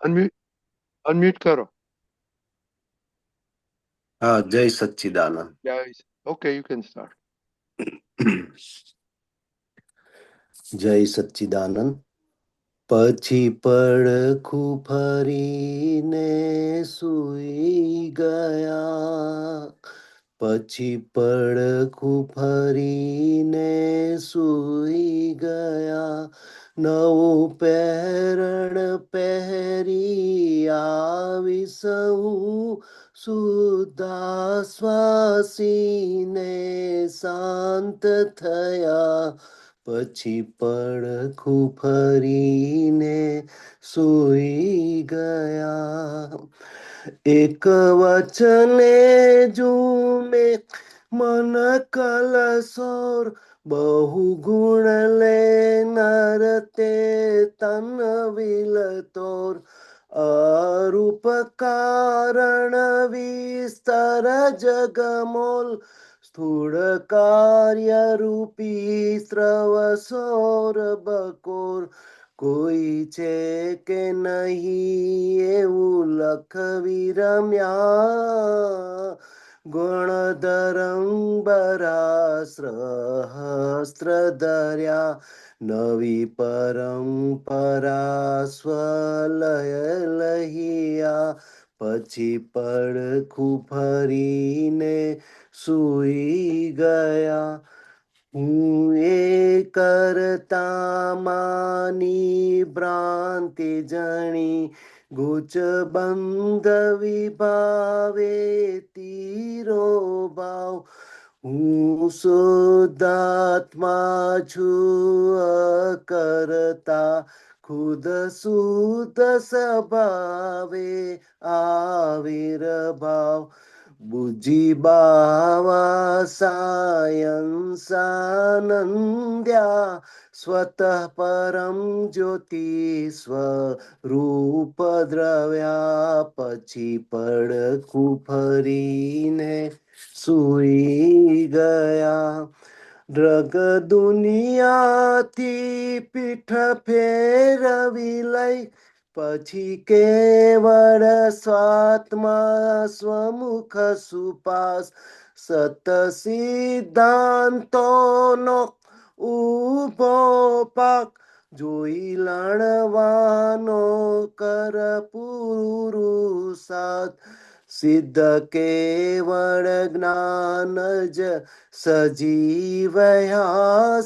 Unmute unmute કરો. હા, જય Sachchidanand. Okay, you can start. જય સચ્ચિદાનંદ. પછી પડખું ફરીને સૂઈ ગયા, પછી પડખું ફરીને સૂઈ ગયા, નવું પહેરણ પહેરી આવી સૌ શુદ્ધાશ્વાસીને શાંત થયા, પછી પડખું ફરીને સૂઈ ગયા. એક વચને જુમે મન કલસોર, બહુ ગુણ લે નર તે તન વિલતોર, અરૂપ કારણ વિસ્તર જગમોલ, સ્થૂળ કાર્ય રૂપી સ્રવસોર બકોર, કોઈ છે કે નહીં એવું લખવી રમ્યા, ગુણધરંબરા સહસ્ત્ર ધર્યા, નવી પરંપરા સ્વલય લહિયા, પછી પડખું ફરીને સૂઈ ગયા. હું એ કરતા માની ભ્રાંતિ જણી, ગુચ બંધ વિભાવે તીરો ભાવ, હું શુદ્ધાત્મા છું કરતા ખુદ શુદ્ધ સ્વભાવે આવિર્ભાવ, બુજી બાવા સાયંસાનંદ્યા, સ્વતઃ પરમ જ્યોતિ સ્વરૂપ દ્રવ્યા, પછી પડખું ફરીને સૂઈ ગયા. ડ્રગ દુનિયાથી પીઠ ફેરવી લઈ, પછી કેવળ સ્વાત્મા સ્વમુખ સુપાસ, સત સિદ્ધાંતોનો ઉભો પાક, જોઈ લણવાનો કર પુરુષાર્થ, સિદ્ધ કેવળ જ્ઞાન જ સજીવયા,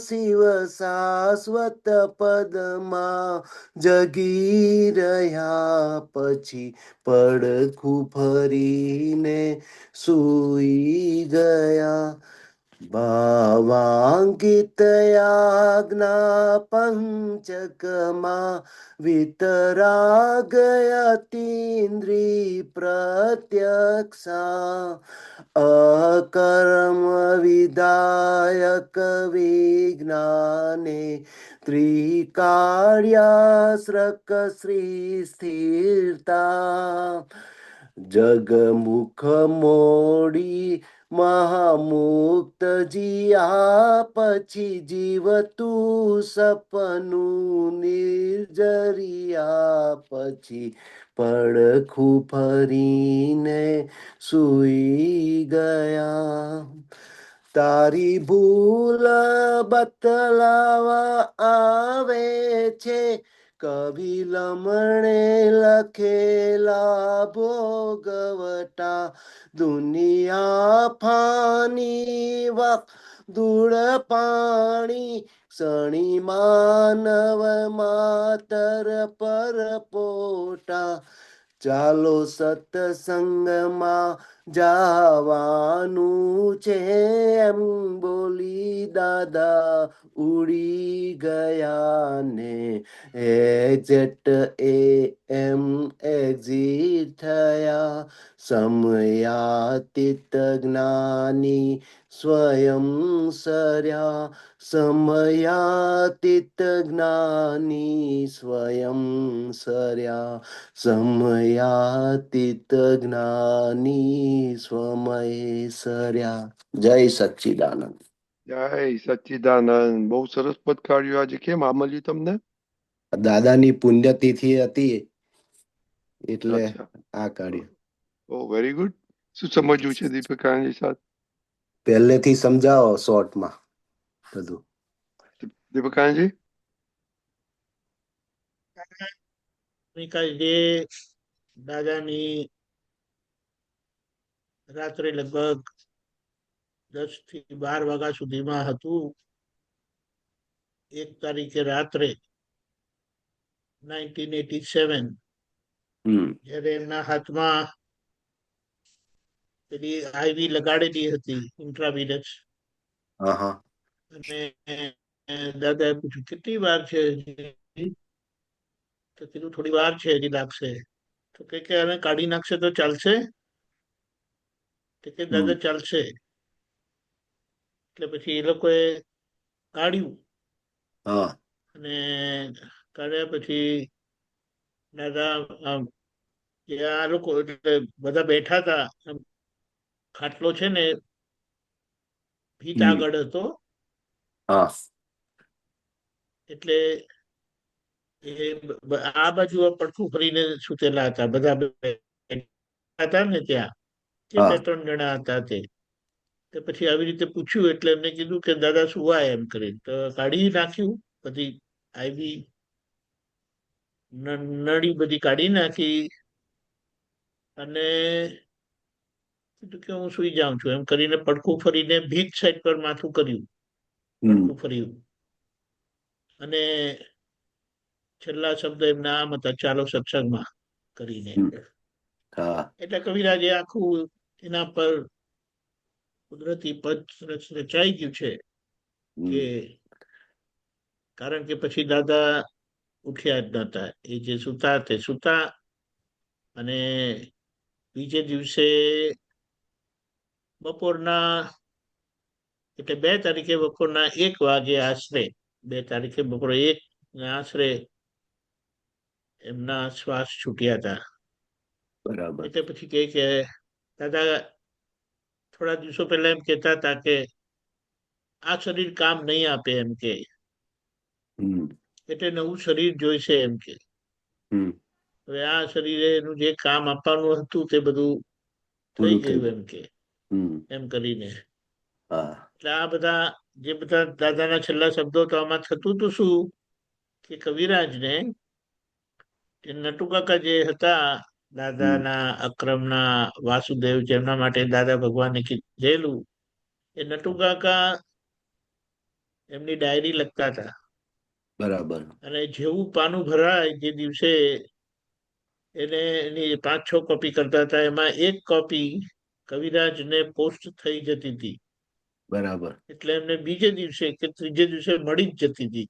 શિવ શાશ્વત પદમાં જગી રહ્યા, પછી પડખું ફરીને સૂઈ ગયા. ભાવાંકિત યાજ્ઞા પંચકમાં, વિતરાગ અતીન્દ્રિય પ્રત્યક્ષા, અકર્મ વિધાયક વિજ્ઞાને, ત્રિકાળ્યાશ્રક શ્રી સ્થિરતા, જગમુખ મોડી મહામુક્ત જીયા, પછી જીવતું સપનું નિર્જરિયા, પછી પડખું ફરીને સૂઈ ગયા. તારી ભૂલ બતલાવા આવે છે, કવિ લમણે લખેલા ભોગવટા, દુનિયા ફાની વક ધૂળ પાણી, ક્ષણી માનવ માતર પર પોટા, ચાલો સત્સંગમાં જાવાનું છે, એમ બોલી દાદા ઉડી ગયા ને એક્ઝેક્ટ એમ એક્ઝિટ થયા. સમયાતીત જ્ઞાની સ્વયં સર્યા, સમયાતીત જ્ઞાની સ્વયં સર્યા, સમયાતીત જ્ઞાની સ્વમય સર્યા. જય સચ્ચિદાનંદ. જય સચ્ચિદાનંદ. બહુ સરસ પદ કાઢ્યું આજે. કેમ આ મળ્યું તમને? દાદાની પુણ્યતિથિ હતી એટલે અચ્છા. આ કાઢ્યું. ઓ વેરી ગુડ. શું સમજવું છે દીપકાનંદજી સાહેબ? પહેલેથી સમજાવો શોર્ટમાં બધું. દીપકાનંદજી? જે દાદાની રાત્રે લગભગ 10 થી 12 વાગ્યા સુધીમાં હતું. 1 તારીખે રાત્રે 1987 જ્યારે એમના હાથમાં પેલી આઈવી લગાડેલી હતી ઇન્ટ્રાવિનસ. અને દાદાએ પૂછ્યું કેટલી વાર છે હજી? તો કીધું થોડી વાર છે, હજી લાગશે. તો કે હવે કાઢી નાખશે તો ચાલશે? તો કે દાદા ચાલશે. એટલે પછી એ લોકોએ કાઢ્યું. અને કાઢ્યા પછી દાદા આ લોકો એટલે બધા બેઠા હતા. ખાટલો છે ને ભીત આગળ હતો. એટલે આ બાજુ પડખું ફરીને સુતેલા હતા બધા હતા ને ત્યાં, કે 2-3 જણા હતા તે. પછી આવી રીતે પૂછ્યું એટલે એમને કીધું કે દાદા સુવાય એમ કરી. તો કાઢી નાખ્યું, બધી આઈવી નળી બધી કાઢી નાખી અને કીધું કે હું સુઈ જાઉં છું એમ કરીને પડખું ફરીને ભીત સાઈડ પર માથું કર્યું, પડખું ફર્યું. અને છેલ્લા શબ્દ એમના આમ હતા, ચાલો સત્સંગમાં કરીને. એટલે કવિરાજે આખું એના પર કુદરતી પદ રચાઈ ગયું છે. કે કારણ કે પછી દાદા ઉઠ્યા જ નતા. એ જે સુતા તે સુતા. અને બીજે દિવસે બપોરના એટલે 2 તારીખે બપોરના 1 વાગે આશરે, 2 તારીખે બપોરે 1 આશરે એમના શ્વાસ છૂટ્યા હતા. બરાબર. એટલે પછી કે દાદા થોડા દિવસો પહેલા એમ કહેતા હતા કે આ શરીર કામ નહીં આપે એમ કે, એટલે નવું શરીર જોઈશે એમ કે. હવે આ શરીરે એનું જે કામ આપવાનું હતું તે બધું થઈ ગયું એમ કે, એમ કરીને. એટલે આ બધા જે બધા દાદાના છેલ્લા શબ્દો તો આમાં થતું તો શું કે કવિરાજને નટુકાકા જે હતા દાદાના અક્રમના વાસુદેવ, જેમના માટે દાદા ભગવાને કીધેલું, એ નટુકાકા એમની ડાયરી લખતા હતા. બરાબર. અને જેવું પાનું ભરાય જે દિવસે એને એની 5-6 કોપી કરતા હતા. એમાં 1 કોપી કવિરાજને પોસ્ટ થઈ જતી હતી. બરાબર. એટલે એમને બીજે દિવસે કે ત્રીજે દિવસે મળી જ જતી હતી.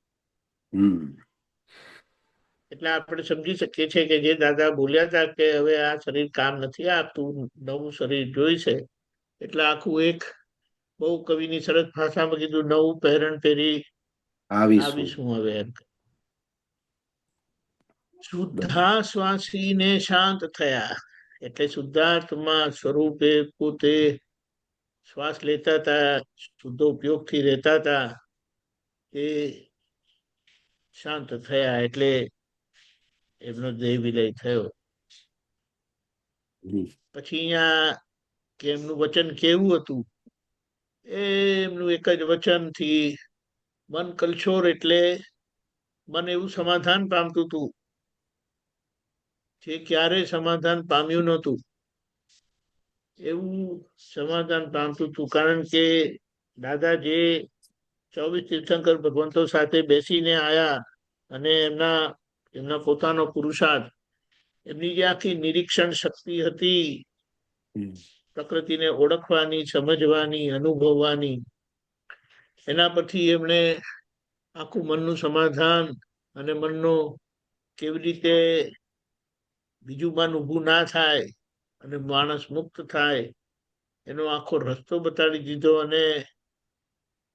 એટલે આપણે સમજી શકીએ છીએ કે જે દાદા બોલ્યા હતા કે હવે આ શરીર કામ નથી આપતું, નવું શરીર જોઈશે. એટલે આખું એક બહુ કવિની સરસ ભાષામાં કીધું, નવું પહેરણ પહેરી આવીશું હવે એમ. શુદ્ધાશ્વાસીને શાંત થયા. એટલે શુદ્ધાર્થમાં સ્વરૂપે પોતે શ્વાસ લેતા હતા, શુદ્ધ ઉપયોગથી રહેતા હતા, એ શાંત થયા. એટલે એમનો દેહ વિલય થયો. પછી અહીંયા કે એમનું વચન કેવું હતું, એમનું એક જ વચનથી મન કલછોર, એટલે મન એવું સમાધાન પામતું હતું જે ક્યારેય સમાધાન પામ્યું નહોતું, એવું સમાધાન પામતું હતું. કારણ કે દાદા જે 24 તીર્થંકર ભગવંતો સાથે બેસીને આયા અને એમના પોતાનો પુરુષાર્થ, એમની જે આખી નિરીક્ષણ શક્તિ હતી, પ્રકૃતિને ઓળખવાની, સમજવાની, અનુભવવાની, એના પરથી એમણે આખું મનનું સમાધાન અને મનનો કેવી રીતે બીજું મન ઊભું ના થાય અને માણસ મુક્ત થાય એનો આખો રસ્તો બતાડી દીધો. અને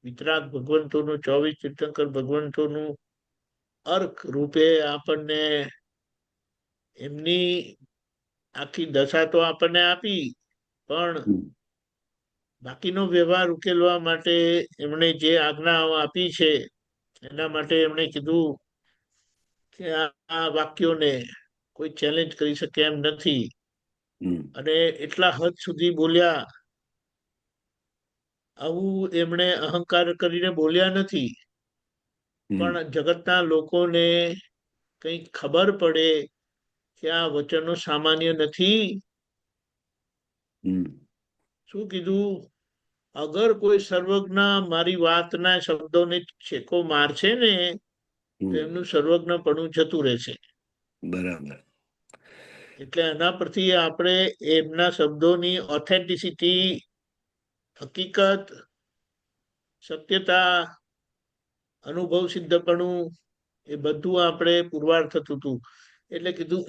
વિતરાગ ભગવંતોનું, 24 તીર્થંકર ભગવંતોનું અર્ક રૂપે આપણને એમની આખી દશા તો આપણને આપી, પણ બાકીનો વ્યવહાર ઉકેલવા માટે એમણે જે આજ્ઞાઓ આપી છે એના માટે એમણે કીધું કે આ વાક્યોને કોઈ ચેલેન્જ કરી શકે એમ નથી. હમ અને એટલા હદ સુધી બોલ્યા, આવું એમણે અહંકાર કરીને બોલ્યા નથી, હમ પણ જગતના લોકોને કંઈક ખબર પડે કે આ વચનો સામાન્ય નથી. હમ શું કીધું? અગર કોઈ સર્વજ્ઞ મારી વાતના શબ્દોને છેકો મારશે ને તો હમ એમનું સર્વજ્ઞપણું જતું રહેશે. બરાબર. એટલે એના પરથી આપણે એમના શબ્દોની ઓથેન્ટિસિટી, હકીકત, સત્યતા, અનુભવ સિદ્ધપણું એ બધું આપણે પુરવાર થતું હતું. એટલે કીધું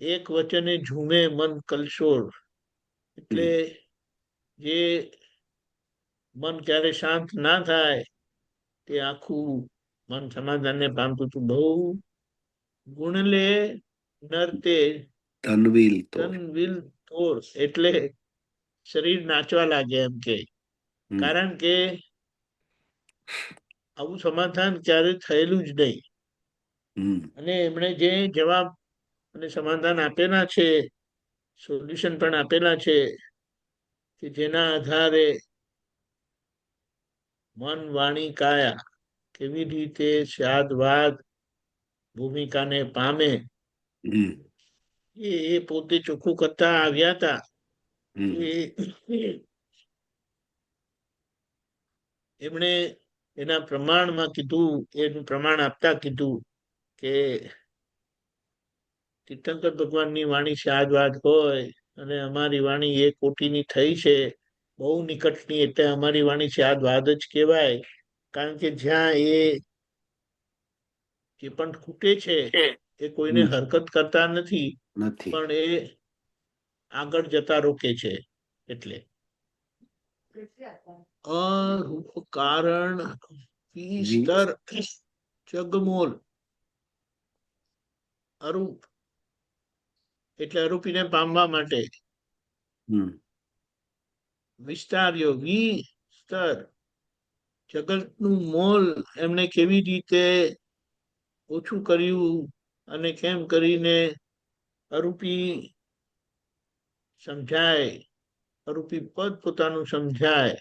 એક વચને ઝૂમે મન કલશોર. એટલે જે મન ક્યારે શાંત ના થાય તે આખું મન સમાધાનને પામતું હતું. બહુ ગુણલે નરતે તનવીલ તો તન વિલ તોર, એટલે શરીર નાચવા લાગે એમ કે. હમ કારણ કે આવું સમાધાન ક્યારે થયેલું જ નહીં. હમ અને એમણે જે જવાબ અને સમાધાન આપેલા છે, સોલ્યુશન પણ આપેલા છે, કે જેના આધારે મન, વાણી, કાયા કેવી રીતે સ્વાદવાદ ભૂમિકાને પામે હમ એ પોતે ચોખ્ખું કરતા આવ્યા હતા. હમ એમણે એના પ્રમાણમાં કીધું, એનું પ્રમાણ આપતા કીધું કે તીર્થંકર ભગવાનની વાણી સ્વાદવાદ હોય અને અમારી વાણી એ કોટીની થઈ છે, બહુ નિકટની, એટલે અમારી વાણી સ્વાદવાદ જ કહેવાય. કારણ કે જ્યાં એ જે પણ ખૂટે છે એ કોઈને હમ હરકત કરતા નથી, નથી. પણ એ આગળ જતા રોકે છે. એટલે અરૂપ કારણ વિસ્તર જગમોલ. અરૂપ એટલે અરૂપીને પામવા માટે. હમ વિસ્તાર્યો વિસ્તર, જગતનું મોલ એમણે કેવી રીતે ઓછું કર્યું અને કેમ કરીને અરૂપી સમજાય, અરૂપી પદ પોતાનું સમજાય,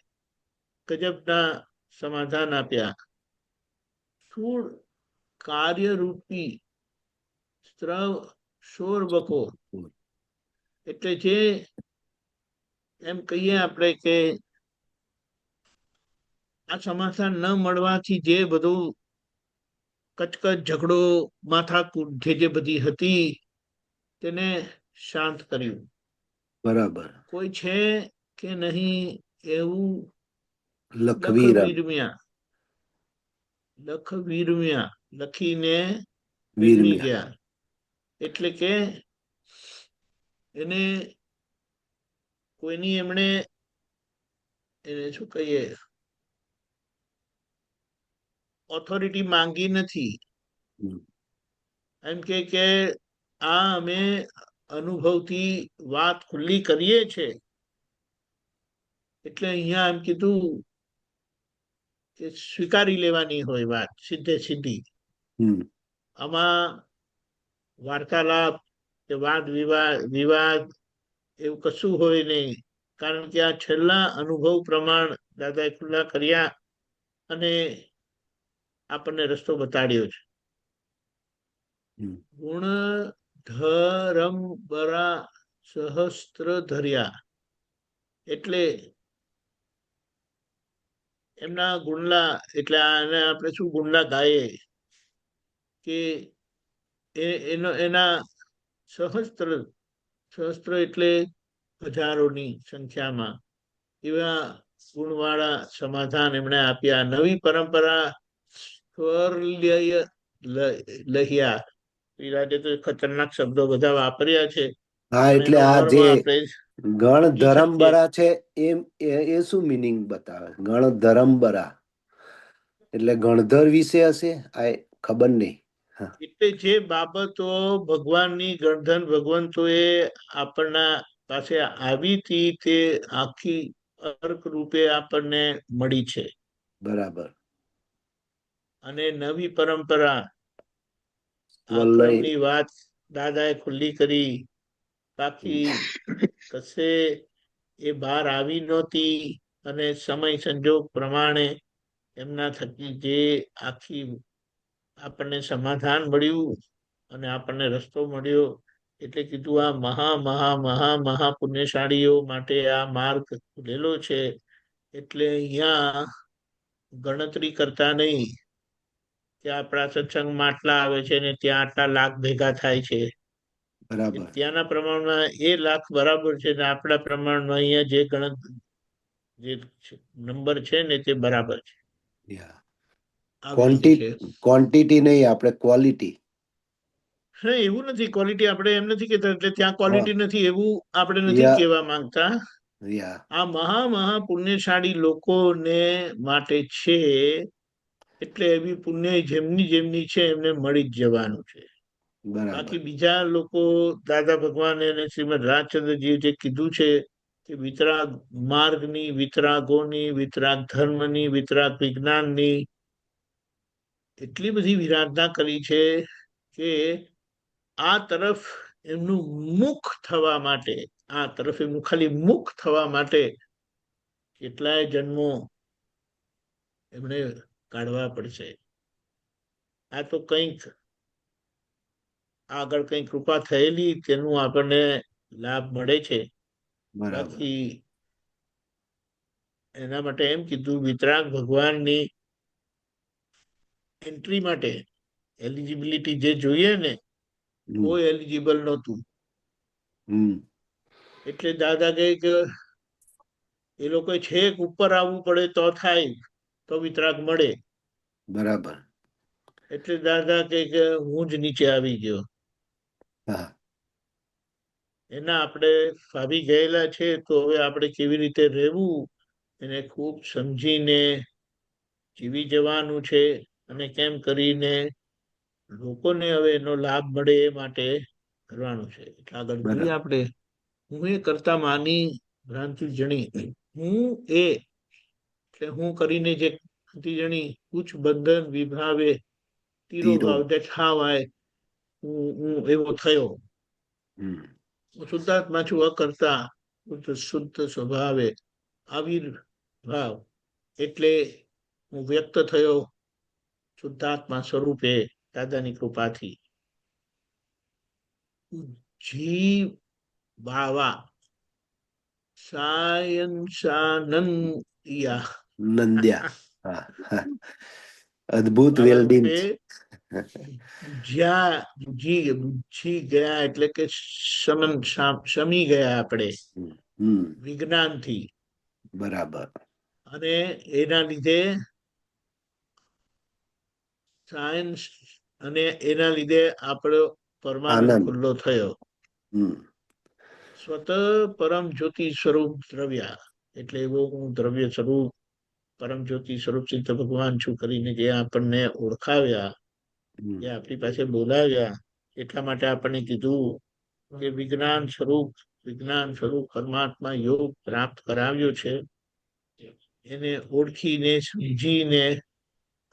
ગજબના સમાધાન આપ્યા. સ્થૂળ કાર્યરૂપી સ્ત્રવ શોર બકો, એટલે જે એમ કહીએ આપણે કે આ સમાધાન ન મળવાથી જે બધું કચકચ, ઝઘડો, માથાકૂટ જે બધી હતી તેને શાંત કર્યું. બરાબર. કોઈ છે કે નહીં એવું લખ લખવીરા વીરમ્યા, લખ વીરમ્યા, લખીને વીરમી વીરમ્યા. ગયા. એટલે કે એને કોઈની એમણે એને શું કહીએ ઓથોરિટી માંગી નથી. હમ એમ કે આ અમે અનુભવથી વાત ખુલ્લી કરીએ છે, એટલે અહીંયા એમ કીધું કે સ્વીકારી લેવાની હોય વાત સીધે સીધી. હમ આમાં વાર્તાલાપ કે વાદ વિવાદ એવું કશું હોય નહીં. કારણ કે આ છેલ્લા અનુભવ પ્રમાણ દાદાએ ખુલ્લા કર્યા અને આપણને રસ્તો બતાડ્યો છે. હમ ગુણ ધરમબરા સહસ્ત્ર ધર્યા, એટલે એમના ગુણલા, એટલે આને આપણે શું ગુણલા ગાઈએ કે એના સહસ્ત્ર એટલે હજારોની સંખ્યામાં એવા ગુણવાળા સમાધાન એમણે આપ્યા. નવી પરંપરા સ્વર્લ્ય લહ્યા. વિરાજે તો ખતરનાક શબ્દો બધા વાપર્યા છે, હા, પણ એટલે એનો આ મર્મ જે આપણે ગણ સમજી શકીએ. ધરમબરા છે એ શું મિનિંગ બતાવે? ગણ ધરમબરા એટલે ગણધર વિશે હશે, આ ખબર નહીં. હા, એટલે જે બાબતો ભગવાનની ગણધન ભગવંતોએ આપણના પાસે આવી હતી તે આખી અર્ક રૂપે આપણને મળી છે. બરાબર. અને નવી પરંપરા વલ્લય આક્રમની વાત દાદાએ ખુલ્લી કરી, બાકી કશે એ બહાર આવી નહોતી. અને સમય સંજોગ પ્રમાણે એમના થકી જે આખી આપણને સમાધાન મળ્યું અને આપણને રસ્તો મળ્યો, એટલે કીધું આ મહા પુણ્યશાળીઓ માટે આ માર્ગ ખુલેલો છે. એટલે અહીંયા ગણતરી કરતા નહીં કે આપણા સત્સંગમાં આટલા આવે છે ને ત્યાં આટલા લાખ ભેગા થાય છે. બરાબર. ત્યાંના પ્રમાણમાં એ લાખ બરાબર છે ને આપણા પ્રમાણમાં અહીંયા જે જે નંબર છે ને તે બરાબર છે. આવી રીતે છે. ક્વોન્ટિટી નહીં, આપણે ક્વોલિટી. હા, એવું નથી. ક્વોલિટી આપણે એમ નથી કહેતા એટલે ત્યાં ક્વોલિટી નથી એવું આપણે નથી Yeah. કહેવા માંગતા. યા આ મહા પુણ્યશાળી લોકોને માટે છે. એટલે એવી પુણ્ય જેમની છે એમને મળી જ જવાનું છે. બરાબર. બાકી બીજા લોકો દાદા ભગવાન અને શ્રીમદ રાજચંદ્રજી જે કીધું છે કે વિતરાગ માર્ગની, વિતરાગોની, વિતરાગ ધર્મની, વિતરાગ વિજ્ઞાનની એટલી બધી વિરાધના કરી છે કે આ તરફ એમનું મુખ થવા માટે, આ તરફ એમનું ખાલી મુખ થવા માટે કેટલાય જન્મો એમણે કાઢવા પડશે. આ તો કંઈક આગળ કંઈક કૃપા થયેલી તેનું આપણને લાભ મળે છે. બરાબર. બાકી એના માટે એમ કીધું વિતરાગ ભગવાનની એન્ટ્રી માટે એલિજિબિલિટી જે જોઈએ ને કોઈ એલિજિબલ નહોતું. એટલે દાદા કહે કે એ લોકો છેક ઉપર આવવું પડે તો થાય, તો વિતરાગ મળે. બરાબર. એટલે દાદા કહે કે હું જ નીચે આવી ગયો. હા. એના આપણે ફાવી ગયેલા છે, તો હવે આપણે કેવી રીતે રહેવું એને ખૂબ સમજીને જીવી જવાનું છે. અને કેમ કરીને લોકોને હવે એનો લાભ મળે એ માટે કરવાનું છે. એટલે આગળ જોઈએ આપણે. હું એ કરતા માની ભ્રાંતિ જણી, હું એ એટલે હું કરીને જે ભ્રાંતિ જણી, કુછ બંધન વિભાવે તીરો ભાવ, દેટ હાવ આય, હું એવો થયો. હું શુદ્ધાત્મા છું, અકર્તા, શુદ્ધ સ્વભાવે આવિર્ભાવ, એટલે હું વ્યક્ત થયો શુદ્ધાત્મા સ્વરૂપે દાદાની કૃપાથી. જીવ બાવા સાયંસાનંદિયા નંદ્યા. હા. અદ્ભુત વેલ્ડિંગ. બુજી ગયા એટલે કે શમી ગયા આપણે વિજ્ઞાનથી. બરાબર. અને એના લીધે સાયન્સ અને એના લીધે આપણો પરમાનંદ ખુલ્લો થયો. સ્વત પરમ જ્યોતિ સ્વરૂપ દ્રવ્ય, એટલે એવો હું દ્રવ્ય સ્વરૂપ પરમ જ્યોતિ સ્વરૂપ સિદ્ધ ભગવાન છું કરીને જે આપણને ઓળખાવ્યા, જે આપણી પાસે બોલાવ્યા, એટલા માટે આપણને કીધું કે વિજ્ઞાન સ્વરૂપ પરમાત્મા યોગ પ્રાપ્ત કરાવ્યો છે. એને ઓળખીને સમજીને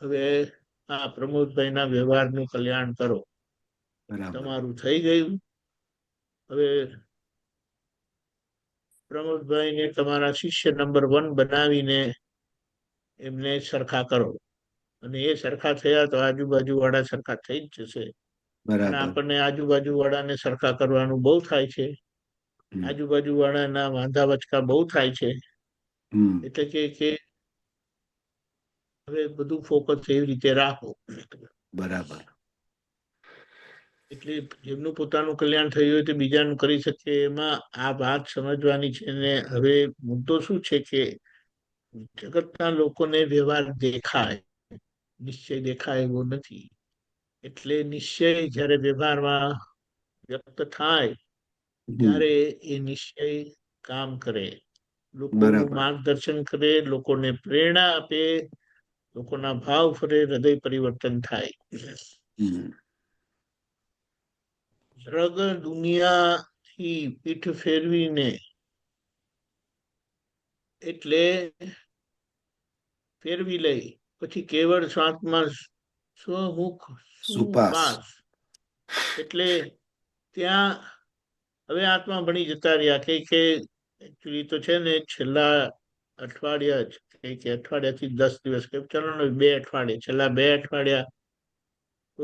હવે આ પ્રમોદભાઈના વ્યવહારનું કલ્યાણ કરો. તમારું થઈ ગયું. હવે પ્રમોદભાઈને તમારા શિષ્ય નંબર 1 બનાવીને એમને સરખા કરો. અને એ સરખા થયા તો આજુબાજુ વાળા સરખા થઈ જ જશે. અને આપણને આજુબાજુ વાળાને સરખા કરવાનું બહુ થાય છે. આજુબાજુ વાળાના વાંધા વચકા બહુ થાય છે. એટલે કે હવે બધું ફોકસ એવી રીતે રાખો. બરાબર. એટલે જેમનું પોતાનું કલ્યાણ થયું હોય તે બીજાનું કરી શકે. એમાં આ વાત સમજવાની છે. ને હવે મુદ્દો શું છે કે જગતના લોકોને વ્યવહાર દેખાય, નિશ્ચય દેખાય એવો નથી. એટલે નિશ્ચય જ્યારે વ્યવહારમાં વ્યક્ત થાય ત્યારે એ નિશ્ચય કામ કરે, લોકોનું માર્ગદર્શન કરે, લોકોને પ્રેરણા આપે, લોકોના ભાવ ફરે, હૃદય પરિવર્તન થાય. જગ દુનિયાથી પીઠ ફેરવીને એટલે ફેરવી લઈ પછી કેવળ સ્વાત્મા સ્વમુખ સુપાસ, એટલે ત્યાં હવે આત્મા ભણી જતા રહ્યા કે એકચ્યુઅલી તો છે ને છેલ્લા અઠવાડિયા જ કે અઠવાડિયાથી 10 દિવસ કે ચલો ને 2 અઠવાડિયા, છેલ્લા 2 અઠવાડિયા તો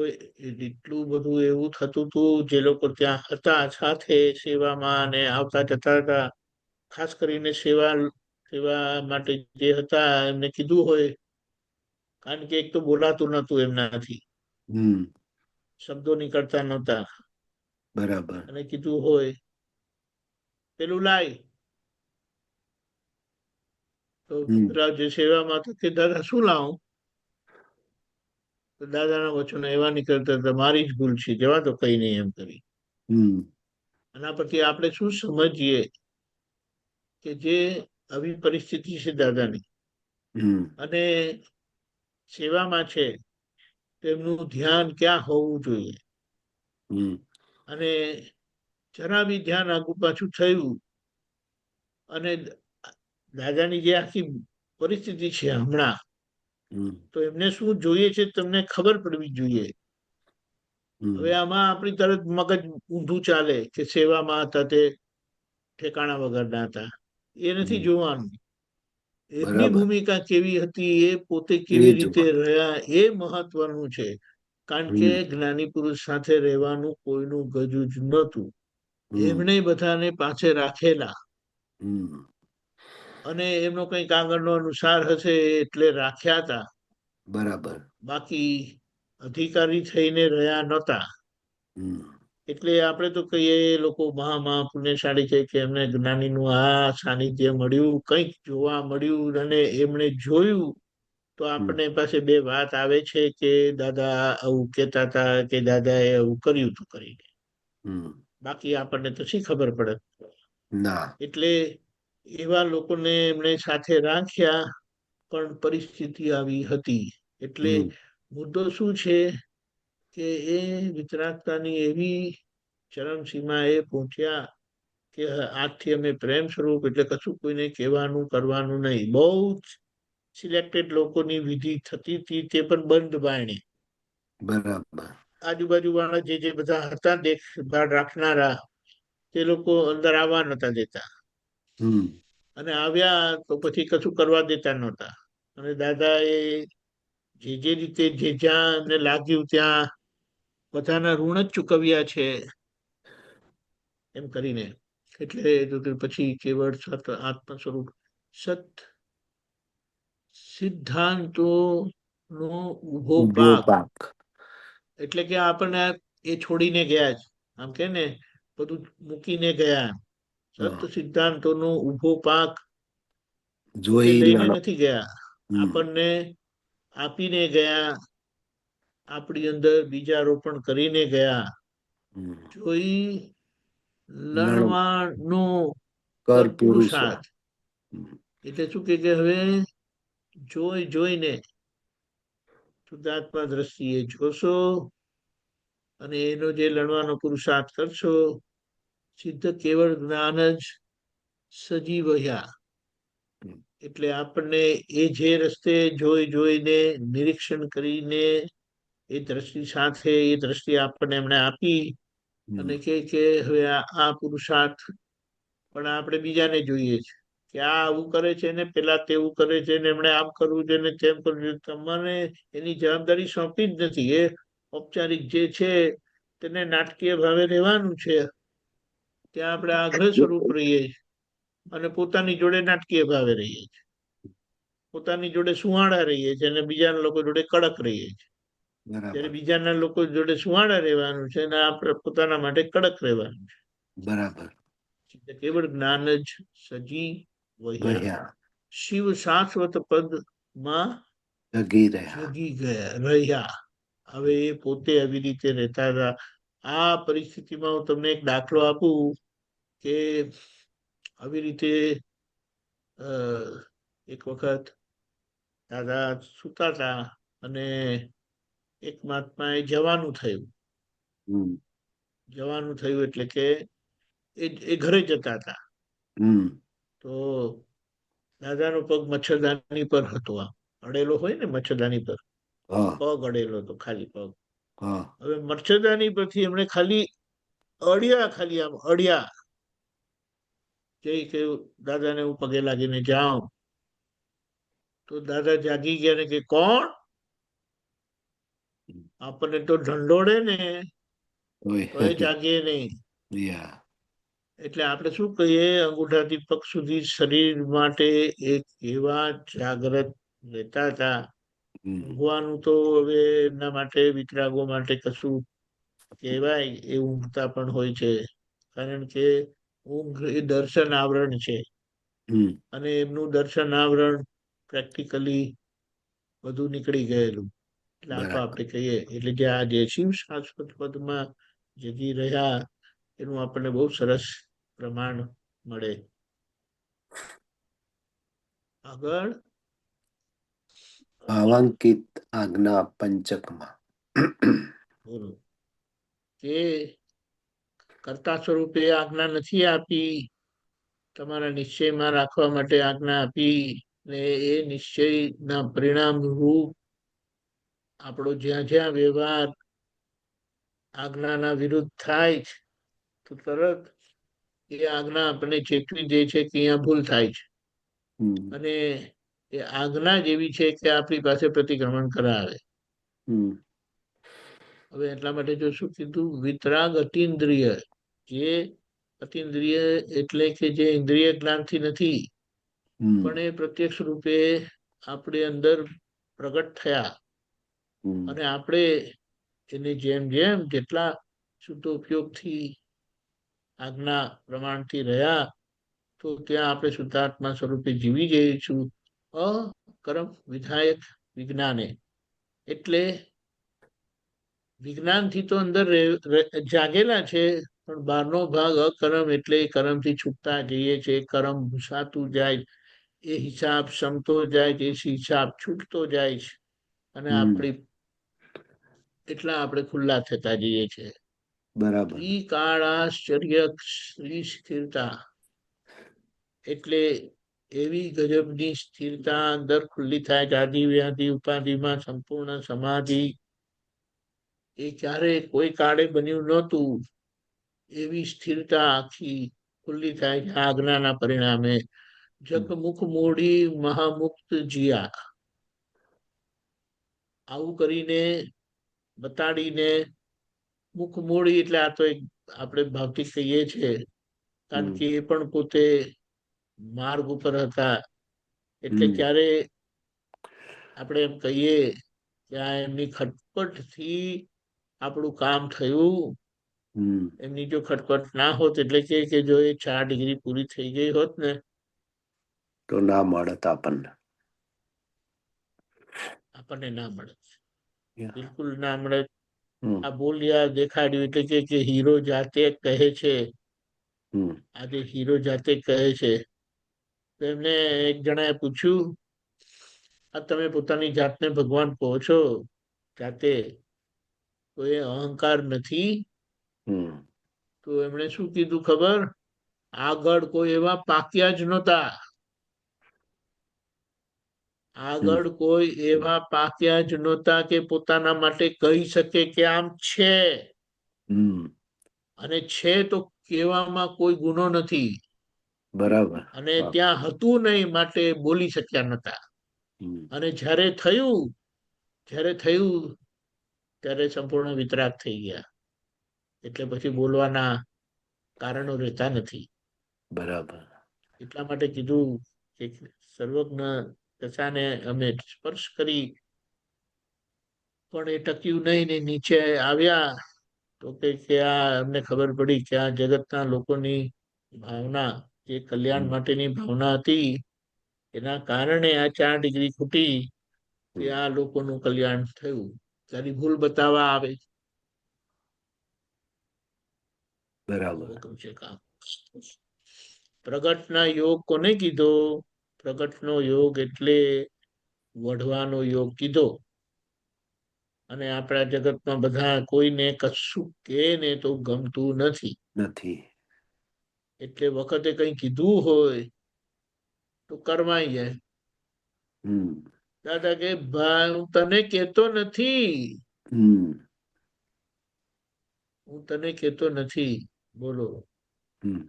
એટલું બધું એવું થતું હતું. જે લોકો ત્યાં હતા સાથે સેવામાં ને આવતા જતા હતા, ખાસ કરીને સેવા માટે જે હતા એમને કીધું હોય, કારણ કે એક તો બોલાતું નહોતું એમનાથી, હમ શબ્દો નીકળતા નહોતા, બરાબર અને કીધું હોય પેલું લાય તો પેલા જે સેવામાં તો કે દાદા શું લાવું, તો દાદાના વચનો એવા નીકળતા હતા, મારી જ ભૂલ છે, જવા તો કઈ નહીં એમ કરી. હમ આના પરથી આપણે શું સમજીએ કે જે આવી પરિસ્થિતિ છે દાદાની હમ અને સેવામાં છે, તેમનું ધ્યાન ક્યાં હોવું જોઈએ, હમ અને જરા બી ધ્યાન આગુ પાછું થયું અને દાદાની જે આખી પરિસ્થિતિ છે હમણાં, હમ તો એમને શું જોઈએ છે તમને ખબર પડવી જોઈએ. હવે આમાં આપણી તરત મગજ ઊંધું ચાલે કે સેવામાં હતા તે ઠેકાણા વગરના હતા, એ નથી જોવાનું. એમની બરાબર ભૂમિકા કેવી હતી, એ પોતે એ કેવી રીતે જોવાનું રહ્યા, એ મહત્વનું છે. કારણ કે જ્ઞાની પુરુષ સાથે રહેવાનું કોઈનું ગજું જ નહોતું. એમણે બધાને પાસે રાખેલા, હમ અને એમનો કંઈક આગળનો અનુસાર હશે એટલે રાખ્યા હતા, બરાબર બાકી અધિકારી થઈને રહ્યા નહોતા. હમ એટલે આપણે તો કહીએ એ લોકો મહા પુણ્યશાળી છે કે એમને જ્ઞાનીનું આ સાનિધ્ય મળ્યું, કંઈક જોવા મળ્યું, અને એમણે જોયું. તો આપણને પાસે બે વાત આવે છે કે દાદા આવું કહેતા હતા કે દાદાએ આવું કર્યું હતું કરીને, બાકી આપણને તો શી ખબર પડે. ના એટલે એવા લોકોને એમણે સાથે રાખ્યા, પણ પરિસ્થિતિ આવી હતી. એટલે મુદ્દો શું છે કે એ વિતરાગતાની એવી ચરમસીમા એ પહોંચ્યા કે આજથી અમે પ્રેમ સ્વરૂપ, એટલે કશું કોઈને કહેવાનું કરવાનું નહીં. બહુ જ સિલેક્ટેડ લોકોની વિધિ થતી હતી, તે પણ બંધ બારણે. બરાબર આજુબાજુ વાળા જે બધા હતા દેખભાળ રાખનારા, તે લોકો અંદર આવવા નતા દેતા, અને આવ્યા તો પછી કશું કરવા દેતા નહોતા. અને દાદા એ જે રીતે જે જ્યાં એમને લાગ્યું ત્યાં બધાના ઋણ જ ચૂકવ્યા છે એમ કરીને. એટલે પછી કેવળ સત આત્મ સ્વરૂપ સત સિદ્ધાંતો નો ઉભો પાક, એટલે કે આપણને એ છોડીને ગયા જ, આમ કે ને બધું મૂકીને ગયા. સત સિદ્ધાંતો નો ઉભો પાક પોતે જોઈ લઈને લણો નથી ગયા, આપણને આપીને ગયા, આપણી અંદર બીજારોપણ કરીને ગયા. જોઈ લણો લણવાનો કર કર પુરુષો પુરુષાર્થ. એટલે શું કે હવે જોઈને શુદ્ધાત્મા દ્રષ્ટિએ જોશો, અને એનો જે લણવાનો પુરુષાર્થ કરશો, સિદ્ધ કેવળ જ્ઞાન જ સજીવયા. એટલે આપણને એ જે રસ્તે જોઈને નિરીક્ષણ કરીને એ દ્રષ્ટિ સાથે એ દ્રષ્ટિ આપણને એમણે આપી, અને કે હવે આ પુરુષાર્થ પણ આપણે બીજાને જોઈએ છે કે આ આવું કરે છે ને પેલા તેવું કરે છે ને એમણે આમ કરવું છે ને તેમ કરવું છે. તમારે એની જવાબદારી સોંપી જ નથી. એ ઔપચારિક જે છે તેને નાટકીય ભાવે રહેવાનું છે, ત્યાં આપણે આગ્રહ સ્વરૂપ રહીએ છીએ, અને પોતાની જોડે નાટકીય ભાવે રહીએ છીએ, પોતાની જોડે સુવાળા રહીએ છીએ, અને બીજાના લોકો જોડે કડક રહીએ છીએ. ત્યારે બીજાના લોકો જોડે સુવાળા રહેવાનું છે, અને આપણે પોતાના માટે કડક રહેવાનું છે. બરાબર કેવળ જ્ઞાન જ સજી વહ્યા, શિવ શાશ્વત પદ માં જગી રહ્યા. હવે એ પોતે આવી રીતે રહેતા હતા. આ પરિસ્થિતિમાં હું તમને એક દાખલો આપું કે આવી રીતે એક વખત દાદા સુતા હતા, અને એક મહાત્માએ જવાનું થયું એટલે કે એ ઘરે જતા હતા. તો દાદાનો પગ મચ્છરદાની પર હતો, આમ અડેલો હોય ને મચ્છરદાની પર, પગ અડેલો હતો, ખાલી પગ. હવે મચ્છરદાની પરથી એમણે ખાલી અડિયા ખાલી આમ અડિયા જઈ કે દાદાને હું પગે લાગીને જાઉં તો દાદા જાગી ગયા ને કે કોણ? આપણને તો ઢંઢોળે ને તો એ જાગીએ નહીં. યા એટલે આપણે શું કહીએ, અંગૂઠાથી પગ સુધી શરીર માટે એક એવા જાગ્રત રહેતા હતા. ઊંઘવાનું તો હવે એમના માટે વિતરાગો માટે કશું કહેવાય એ ઊંઘતા પણ હોય છે, કારણ કે ઊંઘ એ દર્શન આવરણ છે અને એમનું દર્શન આવરણ પ્રેક્ટિકલી બધું નીકળી ગયેલું. એટલે આ તો આપણે કહીએ એટલે જે આ જે શિવ શાશ્વત પદમાં જગી રહ્યા એનું આપણને બહુ સરસ પ્રમાણ મળે. આગળ ભાવાંકિત આજ્ઞા પંચકમાં બોલો કે કર્તા સ્વરૂપે આજ્ઞા નથી આપી, તમારા નિશ્ચયમાં રાખવા માટે આજ્ઞા આપી ને એ નિશ્ચયના પરિણામ રૂપ આપણો જ્યાં જ્યાં વ્યવહાર આજ્ઞાના વિરુદ્ધ થાય છે તો તરત એ આજ્ઞા આપણને ચેતવી દે છે કે અહીંયા ભૂલ થાય છે, અને એ આજ્ઞા જ એવી છે કે આપણી પાસે પ્રતિક્રમણ કરાવે. હવે એટલા માટે જો શું કીધું, વિતરાગ અતિન્દ્રિય, જે અતિન્દ્રિય એટલે કે જે ઇન્દ્રિય જ્ઞાનથી નથી પણ એ પ્રત્યક્ષ રૂપે આપણે અંદર પ્રગટ થયા અને આપણે એને જેમ જેમ જેટલા શુદ્ધ ઉપયોગથી આજ્ઞા પ્રમાણથી રહ્યા તો ત્યાં આપણે શુદ્ધાત્મા સ્વરૂપે જીવી જઈશું અકર્મ વિધાયક વિજ્ઞાને. એટલે વિજ્ઞાનથી તો અંદર જાગેલા છે પણ બહારનો ભાગ અકર્મ એટલે કર્મથી છૂટતા જઈએ છે, કર્મ ભૂસાતું જાય, એ હિસાબ સમતો જાય છે, એ હિસાબ છૂટતો જાય છે અને આપણી એટલા આપણે ખુલ્લા થતા જઈએ છે. બરાબર. ત્રિકાળાશ્ચર્ય સ્થિરતા એટલે એવી ગજબની સ્થિરતા અંદર ખુલ્લી થાય, જાતિ વ્યાધિ ઉપાધિમાં સંપૂર્ણ સમાધિ એ ક્યારે કોઈ કાળે બન્યું નહોતું. એવી સ્થિરતા આખી ખુલ્લી થાય છે આજ્ઞાના પરિણામે. જગમુખ મોડી મહામુક્ત જીયા, આવું કરીને બતાડીને મુખ મોડી એટલે આ તો એક આપણે ભાવથી કહીએ છીએ, કારણ કે એ પણ પોતે માર્ગ ઉપર હતા. એટલે ક્યારે આપણે એમ કહીએ કે આ એમની ખટપટથી આપણું કામ થયું. એમની જો ખટપટ ના હોત એટલે કે જો એ 4 ડિગ્રી પૂરી થઈ ગઈ હોત ને તો ના મળત આપણને ના મળે, બિલકુલ ના મળે. આ બોલ્યા દેખાડ્યું એટલે કે હીરો જાતે કહે છે, આજે હીરો જાતે કહે છે. તો એમને એક જણાએ પૂછ્યું, આ તમે પોતાની જાતને ભગવાન કહો છો જાતે, તો એ અહંકાર નથી? તો એમણે શું કીધું ખબર, આગળ કોઈ એવા પાક્યા જ નહોતા, આગળ કોઈ એવા પાક્યા જ નહોતા કે પોતાના માટે કહી શકે કે આમ છે, અને છે તો કહેવામાં કોઈ ગુનો નથી. બરાબર. અને ત્યાં હતું નહીં માટે બોલી શક્યા નહોતા. અને જ્યારે થયું ત્યારે સંપૂર્ણ વિતરાગ થઈ ગયા. એટલે પછી બોલવાના કારણો રહેતા નથી. બરાબર. એટલા માટે કીધું કે સર્વજ્ઞ દશાને અમે સ્પર્શ કરી પણ એ ટક્યું નહીં ને નીચે આવ્યા તો કે આ અમને ખબર પડી કે આ જગતના લોકોની ભાવના જે કલ્યાણ માટેની ભાવના હતી એના કારણે આ 4 ડિગ્રી ખૂટી કે આ લોકોનું કલ્યાણ થયું. ત્યારે ભૂલ બતાવવા આવે. બરાબર. પ્રગટના યોગ કોને કીધો? પ્રગટનો યોગ એટલે વઢવાનો યોગ કીધો. અને આપણા જગતમાં બધા કોઈને કશું કે ને તો ગમતું નથી. એટલે વખતે કઈ કીધું હોય તો કરવાઈ જાય. દાદા કે ભાઈ હું તને કેતો નથી, હું તને કહેતો નથી, બોલો. હમ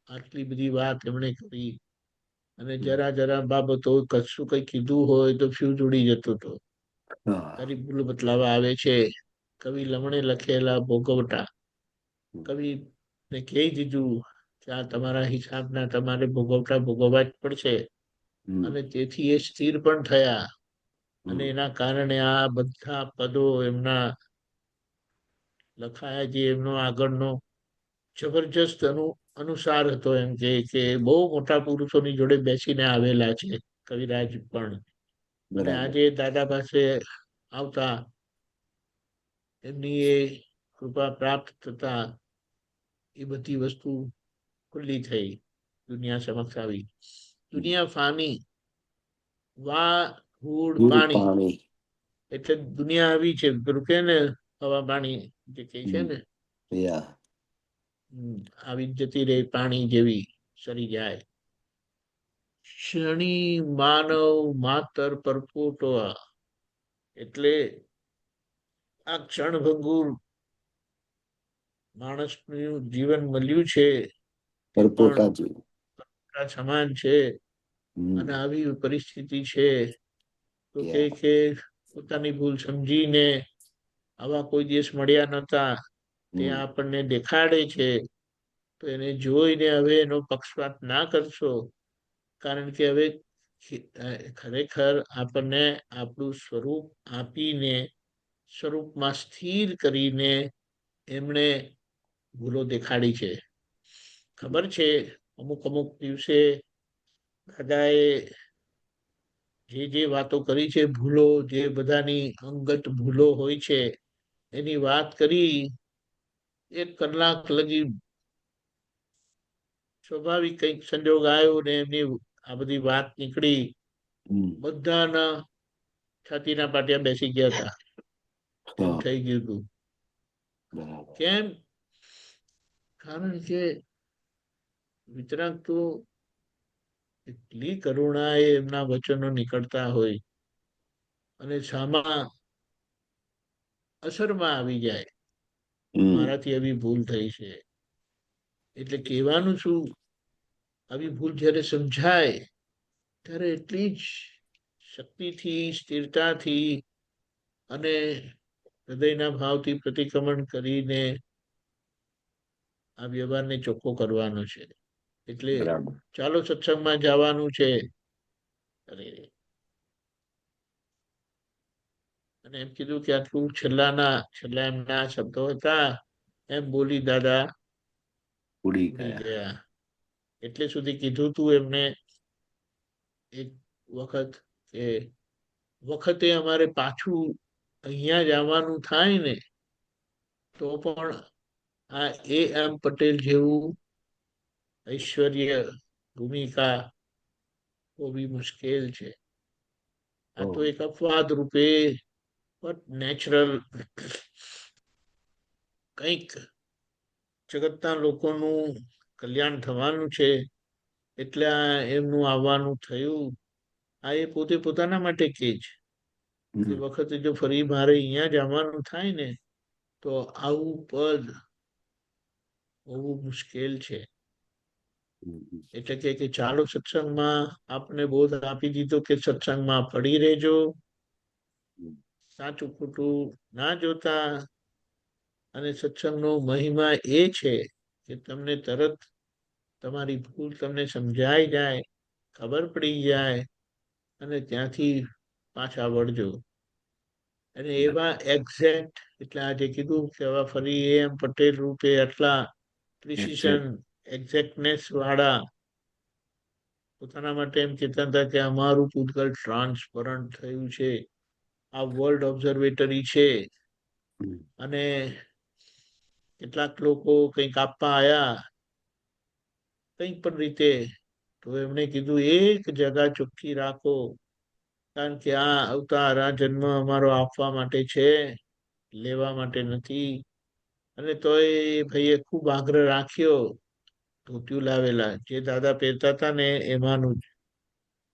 આટલી બધી વાત એમણે કરી અને હમ. જરા જરા બાબતો કશું કઈ કીધું હોય તો ફ્યુઝ ઉડી જતો હતો. હા તારી ભૂલ બતલાવા આવે છે. કવિ લમણે લખેલા ભોગવટા. હમ કવિ ને કહી દીધું કે આ તમારા હિસાબના તમારે ભોગવટા ભોગવવા જ પડશે. હમ અને તેથી એ સ્થિર પણ થયા અને હમ એના કારણે આ બધા પદો એમના લખાયા, જે એમનો આગળનો જબરજસ્ત અનુસાર હતો. એમ કે બહુ મોટા પુરુષોની જોડે બેસીને આવેલા છે કવિરાજ પણ. અને બરાબર. આજે દાદા પાસે આવતા એમની એ કૃપા પ્રાપ્ત થતા એ બધી વસ્તુ ખુલ્લી થઈ, દુનિયા સમક્ષ આવી. દુનિયા ફાની, વા ધૂળ ધૂળ પાણી, પાણી. એટલે દુનિયા આવી છે. પેલું કે ને હવા પાણી જે કહે છે હમ ને, યા આવી જ જતી રહે પાણી જેવી સરી જાય. ક્ષણી માનવ માતર પરપોટો, એટલે આ ક્ષણભંગુર માણસનું જીવન મળ્યું છે તે પણ પરપોટા જેવું. સમાન છે. અને હમ આવી પરિસ્થિતિ છે તો યા કે પોતાની ભૂલ સમજીને આવા કોઈ દિવસ મળ્યા નતા તે હમ આપણને દેખાડે છે. તો એને જોઈને હવે એનો પક્ષપાત ના કરશો, કારણ કે હવે ખરેખર આપણને આપણું સ્વરૂપ આપીને, સ્વરૂપમાં સ્થિર કરીને એમણે ભૂલો દેખાડી છે. ખબર છે અમુક અમુક દિવસે દાદાએ જે વાતો કરી છે, ભૂલો જે બધાની અંગત ભૂલો હોય છે એની વાત કરી. 1 કલાક લગી સ્વાભાવિક કઈક સંજોગ આવ્યો ને એમની આ બધી વાત નીકળી. હમ બધાના છાતીના પાટિયા બેસી ગયા હતા એમ હા થઈ ગયું હતું. બરાબર. કેમ? કારણ કે વિતરાગ તો એટલી કરુણા એ એમના વચનો નીકળતા હોય અને સામા અસરમાં આવી જાય. હમ મારાથી આવી ભૂલ થઈ છે એટલે કહેવાનું શું, આવી ભૂલ જ્યારે સમજાય ત્યારે એટલી જ શક્તિથી, સ્થિરતાથી અને હૃદયના ભાવથી પ્રતિક્રમણ કરીને આ વ્યવહારને ચોખ્ખો કરવાનો છે. એટલે બરાબર. ચાલો સત્સંગમાં જવાનું છે. અરે અને એમ કીધું કે આટલું છેલ્લા એમના શબ્દો હતા, એમ બોલી દાદા ઉડી ઉડી ગયા. ગયા. એટલે સુધી કીધું તું એમને એક વખતે અમારે પાછું અહીંયા જ આવવાનું થાય ને તો પણ આ એમ પટેલ જેવું ઐશ્વર્ય ભૂમિકા હોવી મુશ્કેલ છે. આ તો ઓહ. એક અપવાદ રૂપે નેચરલ કંઈક જગતના લોકોનું કલ્યાણ થવાનું છે એટલે એમનું આવવાનું થયું. આ એ પોતે પોતાના માટે કે જ કે હમ વખતે જો ફરી મારે અહીંયા જ આવવાનું થાય ને તો આવું પદ હોવું મુશ્કેલ છે. હમ એટલે કે ચાલો સત્સંગમાં આપને બોધ આપી દીધો કે સત્સંગમાં પડી રહેજો, હમ સાચું ખોટું ના જોતા. અને સત્સંગનો મહિમા એ છે કે તમને તરત તમારી ભૂલ તમને સમજાઈ જાય, ખબર પડી જાય અને ત્યાંથી પાછા વળજો. અને એવા એક્ઝેક્ટ, એટલે આજે કીધું કે હવે ફરી એમ પટેલ રૂપે આટલા પ્રિસિશન, એક્ઝેક્ટ. એક્ઝેક્ટનેસ વાળા પોતાના માટે એમ કહેતા હતા કે અમારું પૂતગલ ટ્રાન્સપરન્ટ થયું છે, આ વર્લ્ડ ઓબ્ઝર્વેટરી છે. હમ અને કેટલાક લોકો કંઈક આપવા આયા કંઈક પણ રીતે, તો એમણે કીધું એક જગા ચોખ્ખી રાખો, કારણ કે આ અવતાર, આ જન્મ અમારો આપવા માટે છે, લેવા માટે નથી. અને તોય ભાઈએ ખૂબ આગ્રહ રાખ્યો. ધોતિયું લાવેલા જે દાદા પહેરતા હતા ને એમાંનું જ.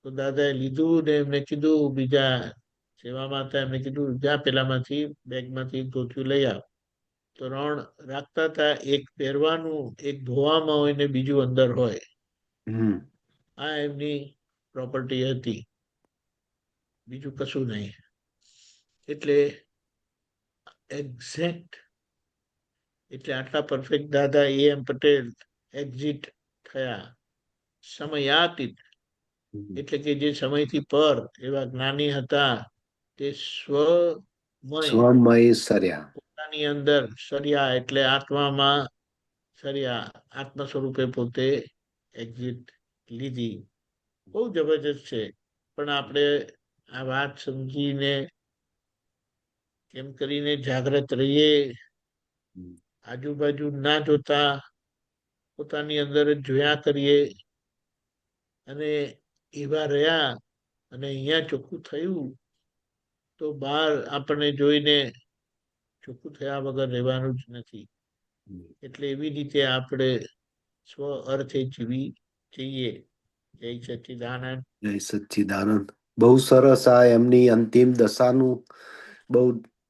તો દાદાએ લીધું ને એમને કીધું, બીજા સેવામાં હતા એમને કીધું જા પેલામાંથી બેગમાંથી ધોતિયું લઈ આવ. ત્રણ રાખતા હતા, એક પહેરવાનું, એક ધોવામાં હોય ને બીજું અંદર હોય. હમ આ એમની પ્રોપર્ટી હતી, બીજું કશું નહીં. એટલે એક્ઝેક્ટ, એટલે આટલા પરફેક્ટ દાદા એમ પટેલ એક્ઝિટ થયા સમયાતીત, એટલે કે જે સમયથી પર એવા જ્ઞાની હતા, તે સ્વમય સ્વમય સર્યા. પોતાની અંદર સર્યા, એટલે આત્મામાં સર્યા, આત્મ સ્વરૂપે પોતે એક્ઝિટ લીધી. બહુ જબરજસ્ત છે. પણ આપણે આ વાત સમજીને કેમ કરીને જાગ્રત રહીએ, આજુબાજુ ના જોતા પોતાની અંદર જ જોયા કરીએ, અને એવા રહ્યા, અને અહીંયા ચોખ્ખું થયું તો બહાર આપણને જોઈને ચોખ્ખું થયા વગર રહેવાનું જ નથી. એટલે એવી રીતે આપણે સ્વ અર્થે જીવી જઈએ. જય સચ્ચિદાનંદ. જય સચ્ચિદાનંદ. બહુ સરસ. આ એમની અંતિમ દશાનું બહુ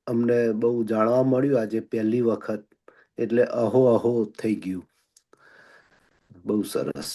અમને બહુ જાણવા મળ્યું આજે પહેલી વખત, એટલે અહો અહો થઈ ગયું. બહુ સરસ.